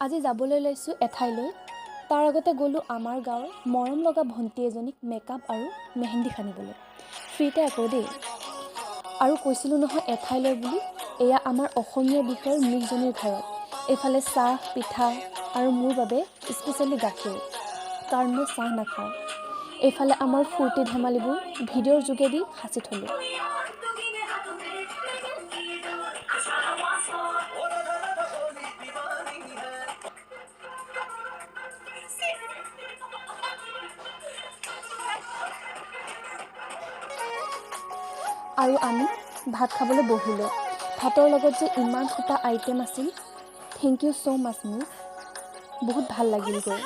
আজি যাবলৈ লৈছোঁ এঠাইলৈ। তাৰ আগতে গ'লোঁ আমাৰ গাঁৱৰ মৰম লগা ভণ্টি এজনীক মেকআপ আৰু মেহেন্দি সানিবলৈ। ফ্ৰীতে আকৌ দেই। আৰু কৈছিলোঁ নহয় এঠাইলৈ বুলি, এয়া আমাৰ অসমীয়া বিষয়ৰ মিঠজনীৰ ঘৰত। এইফালে চাহ, পিঠা আৰু মোৰ বাবে স্পেচিয়েলি গাখীৰ, কাৰণ মই চাহ নাখাওঁ। এইফালে আমাৰ ফূৰ্তি ধেমালিবোৰ ভিডিঅ'ৰ যোগেদি সাঁচি থলোঁ। আৰু আমি ভাত খাবলৈ বহিলোঁ। ভাতৰ লগত যে ইমান সোপা আইটেম আছিল, থেংক ইউ ছ' মাছ মিছ। বহুত ভাল লাগিল গৈ।